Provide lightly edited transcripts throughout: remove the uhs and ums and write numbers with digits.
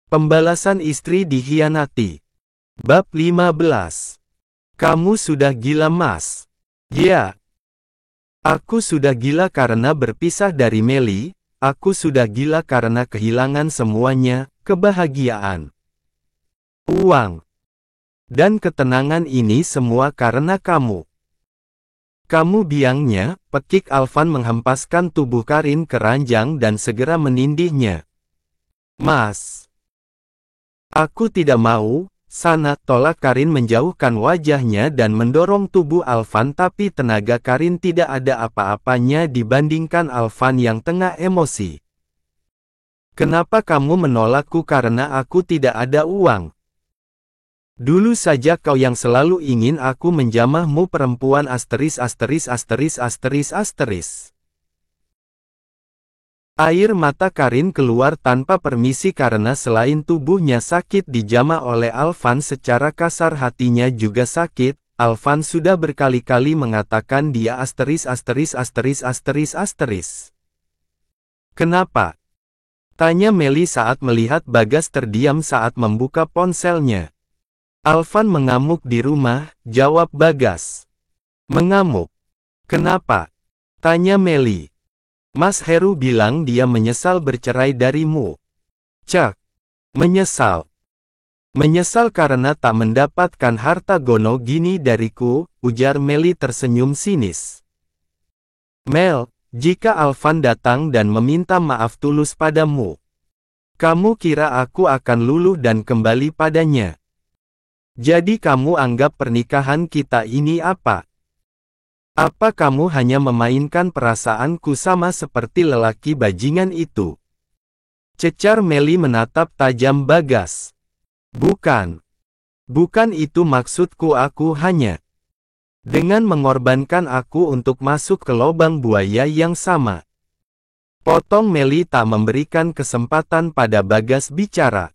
Pembalasan istri dikhianati. Bab 15. Kamu sudah gila, Mas? Ya. Aku sudah gila karena berpisah dari Melly, aku sudah gila karena kehilangan semuanya, kebahagiaan, uang, dan ketenangan ini semua karena kamu. Kamu biangnya, pekik Alvan menghempaskan tubuh Karin ke ranjang dan segera menindihnya. Mas. Aku tidak mau, sana, tolak Karin menjauhkan wajahnya dan mendorong tubuh Alvan, tapi tenaga Karin tidak ada apa-apanya dibandingkan Alvan yang tengah emosi. Kenapa kamu menolakku karena aku tidak ada uang? Dulu saja kau yang selalu ingin aku menjamahmu, perempuan asteris. Air mata Karin keluar tanpa permisi karena selain tubuhnya sakit dijamah oleh Alvan secara kasar, hatinya juga sakit. Alvan sudah berkali-kali mengatakan dia asteris. Kenapa? Tanya Melly saat melihat Bagas terdiam saat membuka ponselnya. Alvan mengamuk di rumah, jawab Bagas. Mengamuk? Kenapa? Tanya Melly. Mas Heru bilang dia menyesal bercerai darimu. Cak. Menyesal. Menyesal karena tak mendapatkan harta gono gini dariku, ujar Melly tersenyum sinis. Mel, jika Alvan datang dan meminta maaf tulus padamu, kamu kira aku akan luluh dan kembali padanya? Jadi kamu anggap pernikahan kita ini apa? Apa kamu hanya memainkan perasaanku sama seperti lelaki bajingan itu? Cecar Melly menatap tajam Bagas. Bukan. Bukan itu maksudku, aku hanya dengan mengorbankan aku untuk masuk ke lubang buaya yang sama. Potong Melly tak memberikan kesempatan pada Bagas bicara.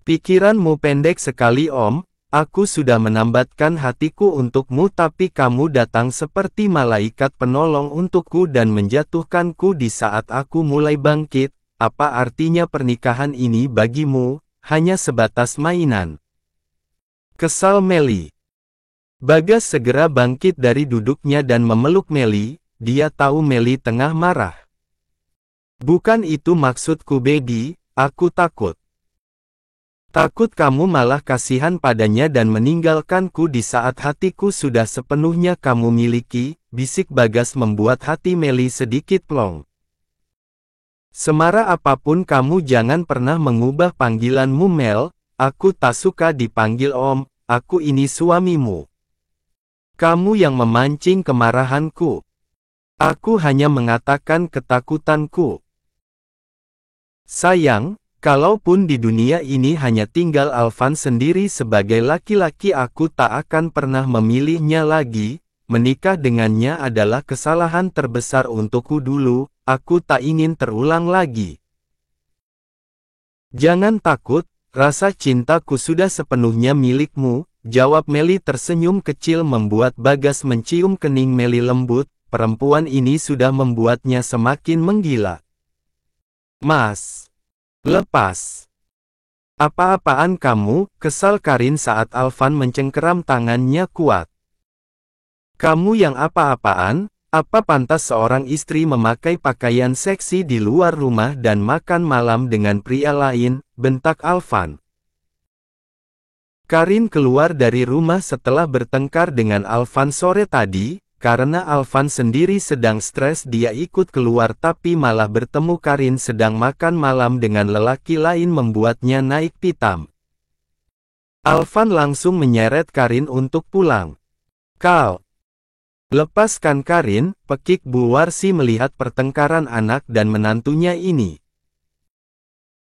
Pikiranmu pendek sekali, Om. Aku sudah menambatkan hatiku untukmu, tapi kamu datang seperti malaikat penolong untukku dan menjatuhkanku di saat aku mulai bangkit. Apa artinya pernikahan ini bagimu? Hanya sebatas mainan. Kesal Melly. Bagas segera bangkit dari duduknya dan memeluk Melly. Dia tahu Melly tengah marah. Bukan itu maksudku, baby. Aku takut. Takut kamu malah kasihan padanya dan meninggalkanku di saat hatiku sudah sepenuhnya kamu miliki, bisik Bagas membuat hati Melly sedikit plong. Semarah apapun kamu jangan pernah mengubah panggilanmu, Mel. Aku tak suka dipanggil Om, aku ini suamimu. Kamu yang memancing kemarahanku. Aku hanya mengatakan ketakutanku. Sayang, kalaupun di dunia ini hanya tinggal Alvan sendiri sebagai laki-laki, aku tak akan pernah memilihnya lagi. Menikah dengannya adalah kesalahan terbesar untukku dulu, aku tak ingin terulang lagi. Jangan takut, rasa cintaku sudah sepenuhnya milikmu, jawab Melly tersenyum kecil membuat Bagas mencium kening Melly lembut. Perempuan ini sudah membuatnya semakin menggila. Mas. Lepas. Apa-apaan kamu, kesal Karin saat Alvan mencengkeram tangannya kuat. Kamu yang apa-apaan? Apa pantas seorang istri memakai pakaian seksi di luar rumah dan makan malam dengan pria lain, bentak Alvan. Karin keluar dari rumah setelah bertengkar dengan Alvan sore tadi. Karena Alvan sendiri sedang stres, dia ikut keluar tapi malah bertemu Karin sedang makan malam dengan lelaki lain membuatnya naik pitam. Alvan langsung menyeret Karin untuk pulang. Kau lepaskan Karin, pekik Bu Warsi melihat pertengkaran anak dan menantunya ini.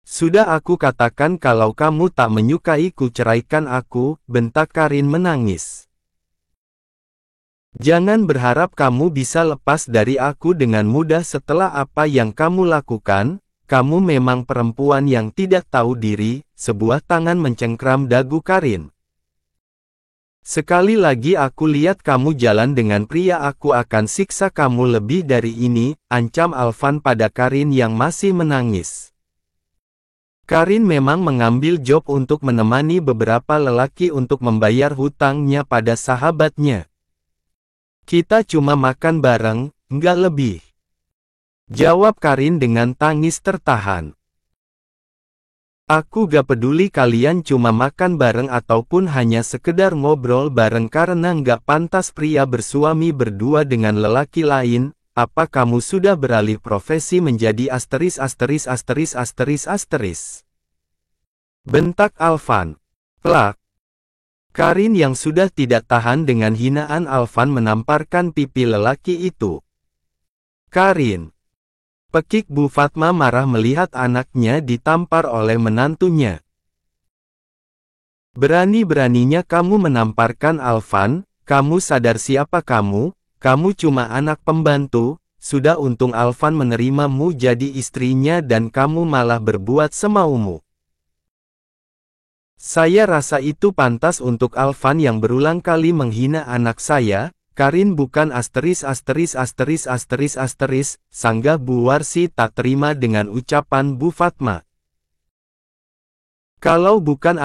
Sudah aku katakan kalau kamu tak menyukaiku, ceraikan aku, bentak Karin menangis. Jangan berharap kamu bisa lepas dari aku dengan mudah setelah apa yang kamu lakukan. Kamu memang perempuan yang tidak tahu diri. Sebuah tangan mencengkram dagu Karin. Sekali lagi aku lihat kamu jalan dengan pria, aku akan siksa kamu lebih dari ini, ancam Alvan pada Karin yang masih menangis. Karin memang mengambil job untuk menemani beberapa lelaki untuk membayar hutangnya pada sahabatnya. Kita cuma makan bareng, nggak lebih. Jawab Karin dengan tangis tertahan. Aku gak peduli kalian cuma makan bareng ataupun hanya sekedar ngobrol bareng karena nggak pantas pria bersuami berdua dengan lelaki lain. Apa kamu sudah beralih profesi menjadi ************************************************************************************************************************************************************************************************* Mela tidak tahan dengan hinaan Alvan menamparkan pipi lelaki itu. Karin. Pekik Bu Fatma marah melihat anaknya ditampar oleh menantunya. Berani-beraninya kamu menamparkan Alvan, kamu sadar siapa kamu? Kamu cuma anak pembantu, sudah untung Alvan menerimamu jadi istrinya dan kamu malah berbuat semaumu. Saya rasa itu pantas untuk Alvan yang berulang kali menghina anak saya. Karin bukan sanggah Bu Warsi tak terima dengan ucapan Bu Fatma. Kalau bukan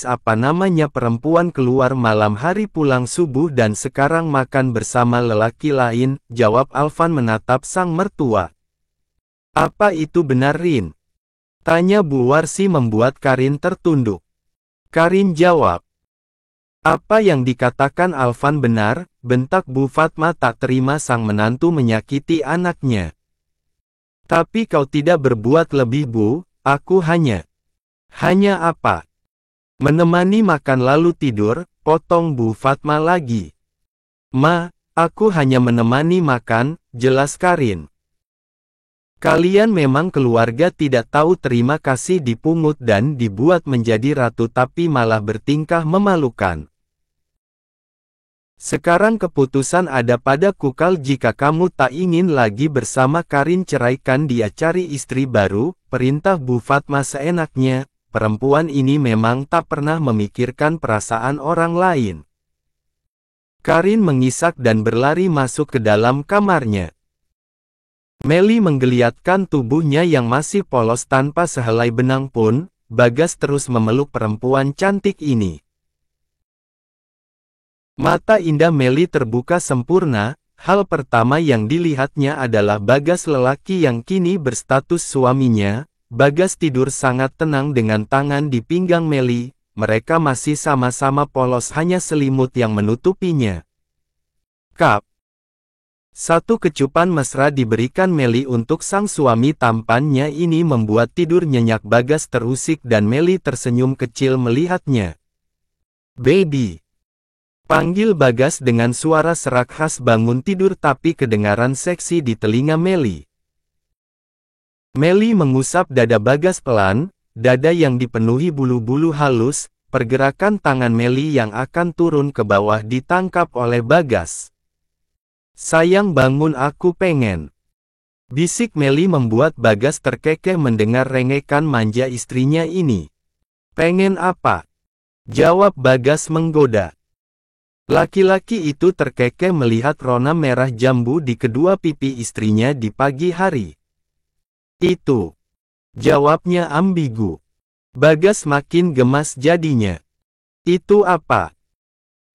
apa namanya perempuan keluar malam hari pulang subuh dan sekarang makan bersama lelaki lain, jawab Alvan menatap sang mertua. Apa itu benar Rin? Tanya Bu Warsi membuat Karin tertunduk. Karin jawab. Apa yang dikatakan Alvan benar, bentak Bu Fatma tak terima sang menantu menyakiti anaknya. Tapi kau tidak berbuat lebih Bu, aku hanya apa? Menemani makan lalu tidur, potong Bu Fatma lagi. Ma, aku hanya menemani makan, jelas Karin. Kalian memang keluarga tidak tahu terima kasih dipungut dan dibuat menjadi ratu tapi malah bertingkah memalukan. Sekarang keputusan ada pada Kukal jika kamu tak ingin lagi bersama Karin ceraikan dia cari istri baru, perintah Bu Fatma seenaknya, perempuan ini memang tak pernah memikirkan perasaan orang lain. Karin mengisak dan berlari masuk ke dalam kamarnya. Meli menggeliatkan tubuhnya yang masih polos tanpa sehelai benang pun, Bagas terus memeluk perempuan cantik ini. Mata indah Meli terbuka sempurna, hal pertama yang dilihatnya adalah Bagas lelaki yang kini berstatus suaminya. Bagas tidur sangat tenang dengan tangan di pinggang Meli, mereka masih sama-sama polos hanya selimut yang menutupinya. Kap. Satu kecupan mesra diberikan Meli untuk sang suami tampannya ini membuat tidur nyenyak Bagas terusik dan Meli tersenyum kecil melihatnya. Baby. Panggil Bagas dengan suara serak khas bangun tidur tapi kedengaran seksi di telinga Meli. Meli mengusap dada Bagas pelan, dada yang dipenuhi bulu-bulu halus, pergerakan tangan Meli yang akan turun ke bawah ditangkap oleh Bagas. Sayang bangun aku pengen. Bisik Meli membuat Bagas terkekeh mendengar rengekan manja istrinya ini. Pengen apa? Jawab Bagas menggoda. Laki-laki itu terkekeh melihat rona merah jambu di kedua pipi istrinya di pagi hari. Itu. Jawabnya ambigu. Bagas makin gemas jadinya. Itu apa?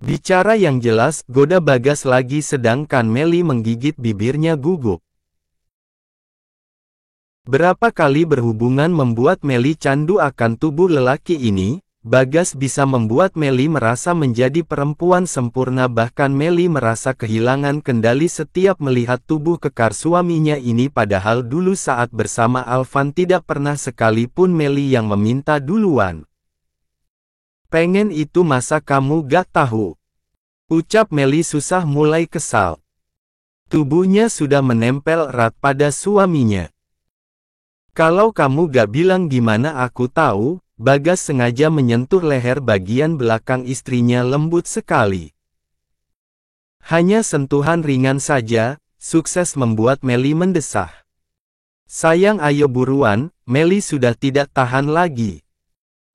Bicara yang jelas, goda Bagas lagi sedangkan Meli menggigit bibirnya gugup. Berapa kali berhubungan membuat Meli candu akan tubuh lelaki ini, Bagas bisa membuat Meli merasa menjadi perempuan sempurna bahkan Meli merasa kehilangan kendali setiap melihat tubuh kekar suaminya ini padahal dulu saat bersama Alvan tidak pernah sekalipun Meli yang meminta duluan. Pengen itu masa kamu gak tahu? Ucap Meli susah mulai kesal. Tubuhnya sudah menempel erat pada suaminya. Kalau kamu gak bilang gimana aku tahu, Bagas sengaja menyentuh leher bagian belakang istrinya lembut sekali. Hanya sentuhan ringan saja, sukses membuat Meli mendesah. Sayang ayo buruan, Meli sudah tidak tahan lagi.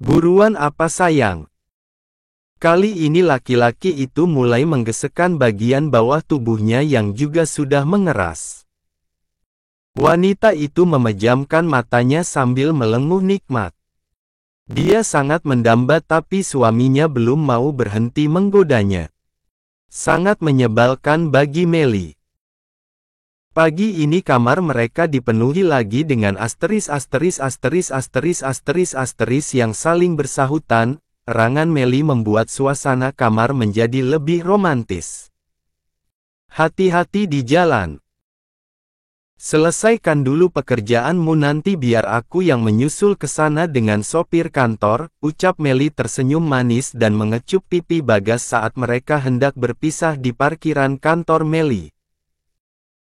Buruan apa sayang? Kali ini laki-laki itu mulai menggesekkan bagian bawah tubuhnya yang juga sudah mengeras. Wanita itu memejamkan matanya sambil melenguh nikmat. Dia sangat mendamba tapi suaminya belum mau berhenti menggodanya. Sangat menyebalkan bagi Melly. Pagi ini kamar mereka dipenuhi lagi dengan asteris yang saling bersahutan. Erangan Melly membuat suasana kamar menjadi lebih romantis. Hati-hati di jalan. Selesaikan dulu pekerjaanmu, nanti biar aku yang menyusul ke sana dengan sopir kantor, ucap Melly tersenyum manis dan mengecup pipi Bagas saat mereka hendak berpisah di parkiran kantor Melly.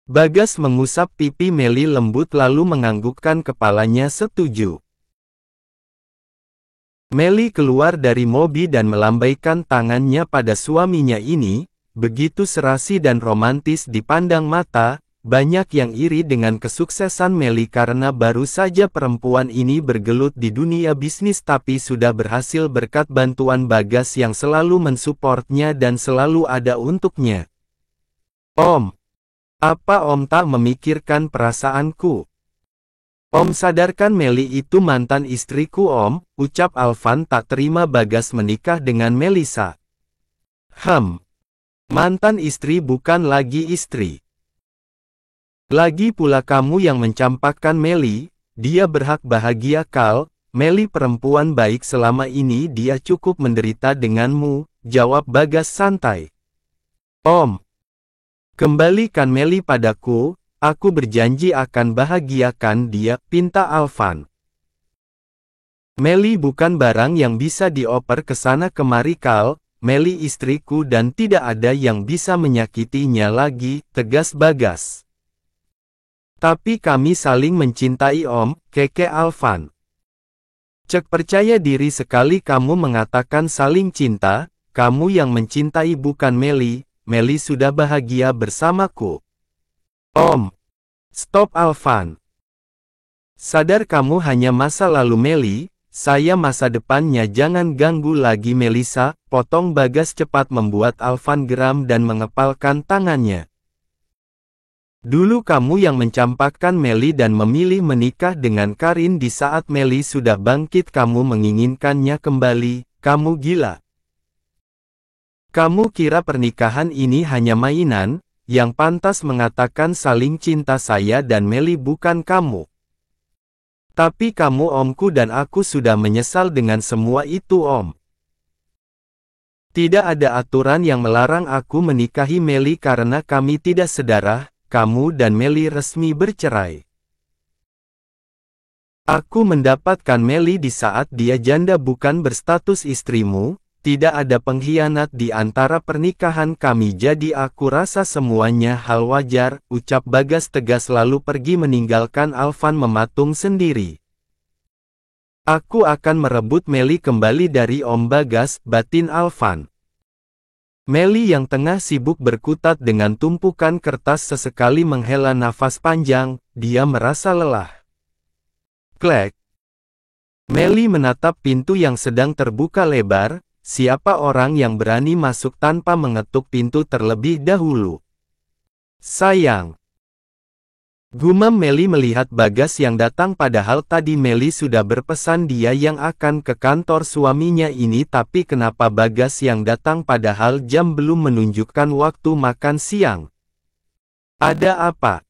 Bagas mengusap pipi Melly lembut lalu menganggukkan kepalanya setuju. Melly keluar dari mobil dan melambaikan tangannya pada suaminya ini, begitu serasi dan romantis dipandang mata. Banyak yang iri dengan kesuksesan Melly karena baru saja perempuan ini bergelut di dunia bisnis tapi sudah berhasil berkat bantuan Bagas yang selalu mensupportnya dan selalu ada untuknya. Om, apa Om tak memikirkan perasaanku? Om sadarkan Melly itu mantan istriku Om, ucap Alvan tak terima Bagas menikah dengan Melissa. Mantan istri bukan lagi istri. Lagi pula kamu yang mencampakkan Melly, dia berhak bahagia Kal, Melly perempuan baik selama ini dia cukup menderita denganmu, jawab Bagas santai. Om, kembalikan Melly padaku, aku berjanji akan bahagiakan dia, pinta Alvan. Melly bukan barang yang bisa dioper ke sana kemari Kal, Melly istriku dan tidak ada yang bisa menyakitinya lagi, tegas Bagas. Tapi kami saling mencintai Om, keke Alvan. Cek percaya diri sekali kamu mengatakan saling cinta, kamu yang mencintai bukan Melly, Melly sudah bahagia bersamaku. Om, stop Alvan. Sadar kamu hanya masa lalu Melly, saya masa depannya jangan ganggu lagi Melissa, potong Bagas cepat membuat Alvan geram dan mengepalkan tangannya. Dulu kamu yang mencampakkan Melly dan memilih menikah dengan Karin di saat Melly sudah bangkit kamu menginginkannya kembali, kamu gila. Kamu kira pernikahan ini hanya mainan, yang pantas mengatakan saling cinta saya dan Melly bukan kamu. Tapi kamu omku dan aku sudah menyesal dengan semua itu Om. Tidak ada aturan yang melarang aku menikahi Melly karena kami tidak sedarah. Kamu dan Melly resmi bercerai. Aku mendapatkan Melly di saat dia janda bukan berstatus istrimu, tidak ada pengkhianat di antara pernikahan kami jadi aku rasa semuanya hal wajar, ucap Bagas tegas lalu pergi meninggalkan Alvan mematung sendiri. Aku akan merebut Melly kembali dari Om Bagas, batin Alvan. Melly yang tengah sibuk berkutat dengan tumpukan kertas sesekali menghela nafas panjang, dia merasa lelah. Klek. Melly menatap pintu yang sedang terbuka lebar, siapa orang yang berani masuk tanpa mengetuk pintu terlebih dahulu. Sayang. Gumam Melly melihat Bagas yang datang padahal tadi Melly sudah berpesan dia yang akan ke kantor suaminya ini tapi kenapa Bagas yang datang padahal jam belum menunjukkan waktu makan siang. Ada apa?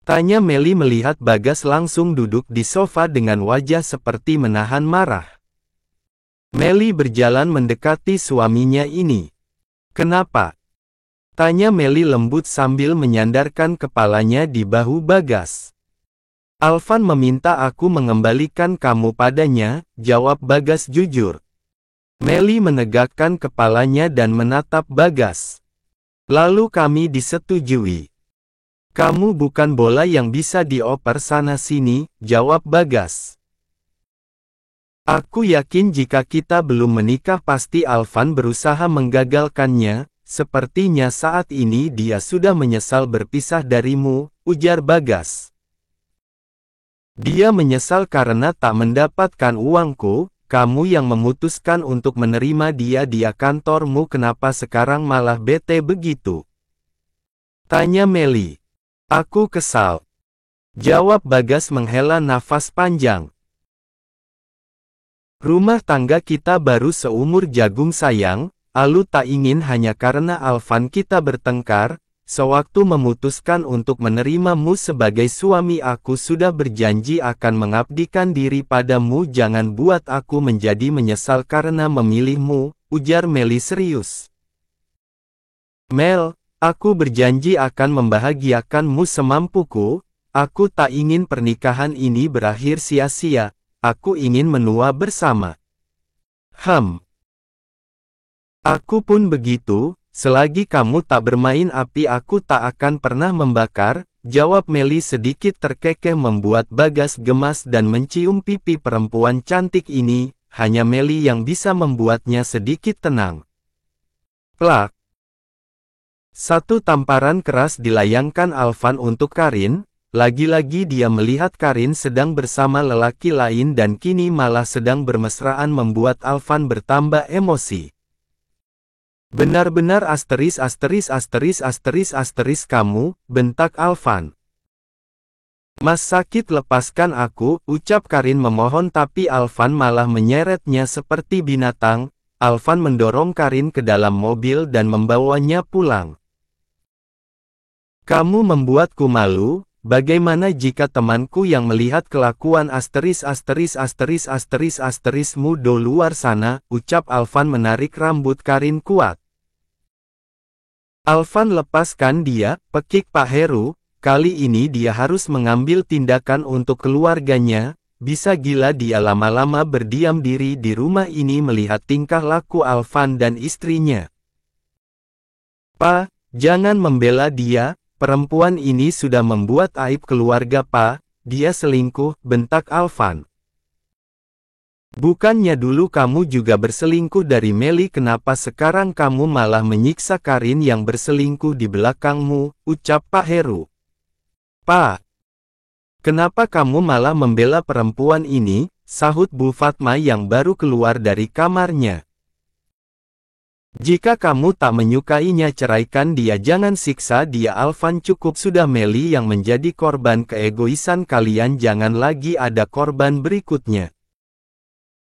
Tanya Melly melihat Bagas langsung duduk di sofa dengan wajah seperti menahan marah. Melly berjalan mendekati suaminya ini. Kenapa? Tanya Melly lembut sambil menyandarkan kepalanya di bahu Bagas. Alvan meminta aku mengembalikan kamu padanya, jawab Bagas jujur. Melly menegakkan kepalanya dan menatap Bagas. Lalu kami disetujui. Kamu bukan bola yang bisa dioper sana-sini, jawab Bagas. Aku yakin jika kita belum menikah pasti Alvan berusaha menggagalkannya. Sepertinya saat ini dia sudah menyesal berpisah darimu, ujar Bagas. Dia menyesal karena tak mendapatkan uangku, kamu yang memutuskan untuk menerima dia di kantormu kenapa sekarang malah bete begitu? Tanya Melly. Aku kesal. Jawab Bagas menghela nafas panjang. Rumah tangga kita baru seumur jagung sayang, Alu tak ingin hanya karena Alvan kita bertengkar. Sewaktu memutuskan untuk menerimamu sebagai suami, aku sudah berjanji akan mengabdikan diri padamu. Jangan buat aku menjadi menyesal karena memilihmu, ujar Meli serius. Mel, aku berjanji akan membahagiakanmu semampuku. Aku tak ingin pernikahan ini berakhir sia-sia. Aku ingin menua bersama. Aku pun begitu. Selagi kamu tak bermain api, aku tak akan pernah membakar, jawab Meli sedikit terkekeh membuat Bagas gemas dan mencium pipi perempuan cantik ini. Hanya Meli yang bisa membuatnya sedikit tenang. Plak. Satu tamparan keras dilayangkan Alvan untuk Karin. Lagi-lagi dia melihat Karin sedang bersama lelaki lain dan kini malah sedang bermesraan membuat Alvan bertambah emosi. Benar-benar kamu, bentak Alvan. Mas sakit, lepaskan aku, ucap Karin memohon, tapi Alvan malah menyeretnya seperti binatang. Alvan mendorong Karin ke dalam mobil dan membawanya pulang. Kamu membuatku malu. Bagaimana jika temanku yang melihat kelakuan mu do luar sana, ucap Alvan menarik rambut Karin kuat. Alvan, lepaskan dia, pekik Pak Heru, kali ini dia harus mengambil tindakan untuk keluarganya. Bisa gila dia lama-lama berdiam diri di rumah ini melihat tingkah laku Alvan dan istrinya. Pak, jangan membela dia. Perempuan ini sudah membuat aib keluarga Pak, dia selingkuh, bentak Alvan. Bukannya dulu kamu juga berselingkuh dari Meli, kenapa sekarang kamu malah menyiksa Karin yang berselingkuh di belakangmu, ucap Pak Heru. Pak, kenapa kamu malah membela perempuan ini, sahut Bu Fatma yang baru keluar dari kamarnya. Jika kamu tak menyukainya, ceraikan dia, jangan siksa dia. Alvan, cukup sudah. Meli yang menjadi korban keegoisan kalian, jangan lagi ada korban berikutnya.